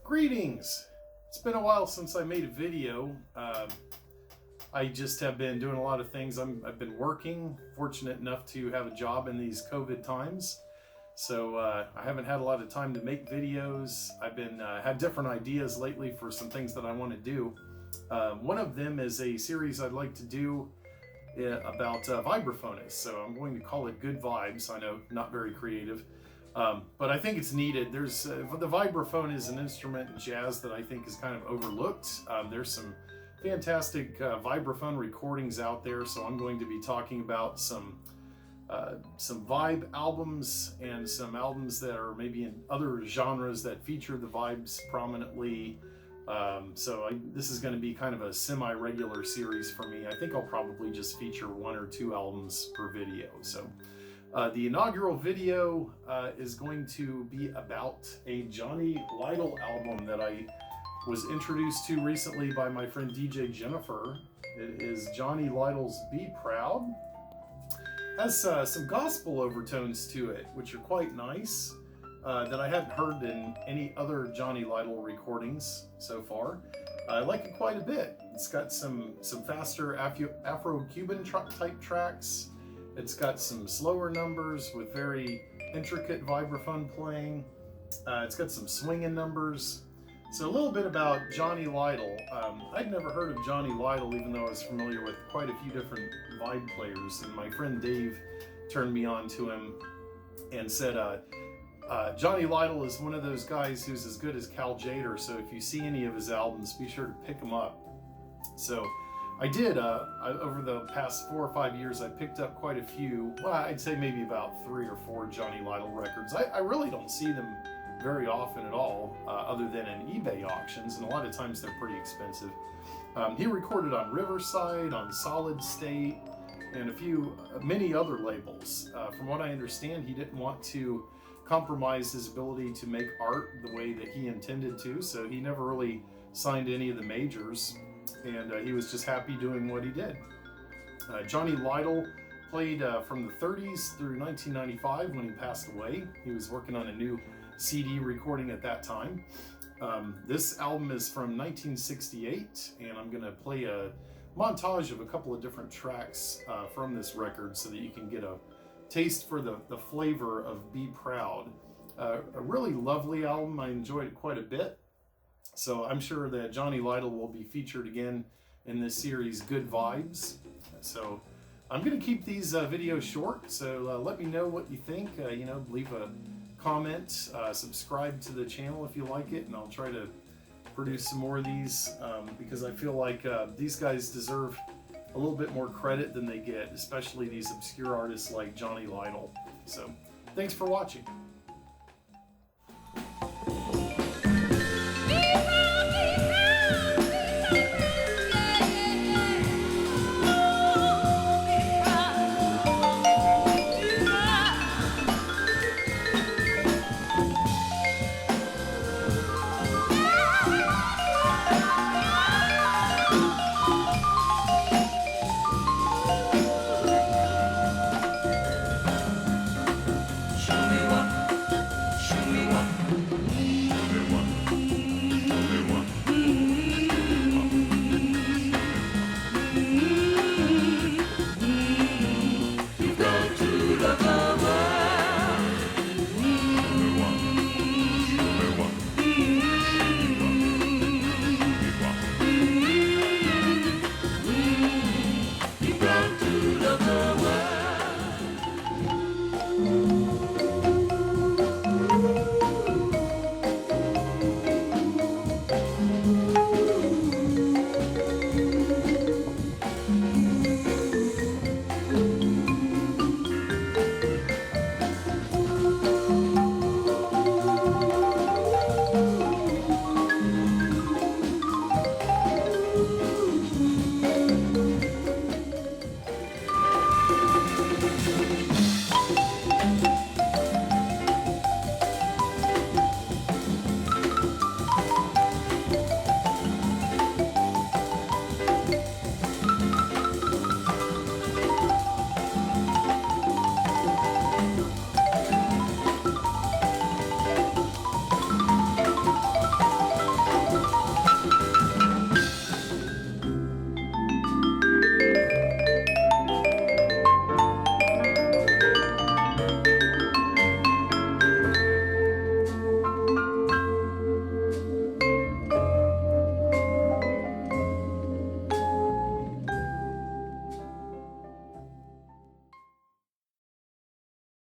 Greetings! It's been a while since I made a video. I just have been doing a lot of things. I've been working, fortunate enough to have a job in these COVID times. So I haven't had a lot of time to make videos. I've been had different ideas lately for some things that I want to do. One of them is a series I'd like to do about vibraphonists. So I'm going to call it Good Vibes. I know, not very creative. But I think it's needed. There's the vibraphone is an instrument in jazz that I think is kind of overlooked. There's some fantastic vibraphone recordings out there, so I'm going to be talking about some vibe albums and some albums that are maybe in other genres that feature the vibes prominently. This is going to be kind of a semi-regular series for me. I think I'll probably just feature 1 or 2 albums per video. So. The inaugural video is going to be about a Johnny Lytle album that I was introduced to recently by my friend DJ Jennifer. It is Johnny Lytle's Be Proud. Has some gospel overtones to it, which are quite nice, that I hadn't heard in any other Johnny Lytle recordings so far. I like it quite a bit. It's got some faster Afro-Cuban type tracks. It's got some slower numbers with very intricate vibraphone playing. It's got some swinging numbers. So a little bit about Johnny Lytle. I'd never heard of Johnny Lytle, even though I was familiar with quite a few different vibe players. And my friend Dave turned me on to him and said, Johnny Lytle is one of those guys who's as good as Cal Jader. So if you see any of his albums, be sure to pick them up. So I did, over the past 4 or 5 years, I picked up quite a few, well, I'd say maybe about 3 or 4 Johnny Lytle records. I really don't see them very often at all, other than in eBay auctions, and a lot of times they're pretty expensive. He recorded on Riverside, on Solid State, and many other labels. From what I understand, he didn't want to compromise his ability to make art the way that he intended to, so he never really signed any of the majors. And he was just happy doing what he did. Johnny Lytle played from the 30s through 1995 when he passed away. He was working on a new CD recording at that time. This album is from 1968, and I'm going to play a montage of a couple of different tracks from this record so that you can get a taste for the flavor of Be Proud. A really lovely album. I enjoyed it quite a bit. So I'm sure that Johnny Lytle will be featured again in this series, Good Vibes. So I'm going to keep these videos short, so let me know what you think. Leave a comment, subscribe to the channel if you like it, and I'll try to produce some more of these because I feel like these guys deserve a little bit more credit than they get, especially these obscure artists like Johnny Lytle. So thanks for watching.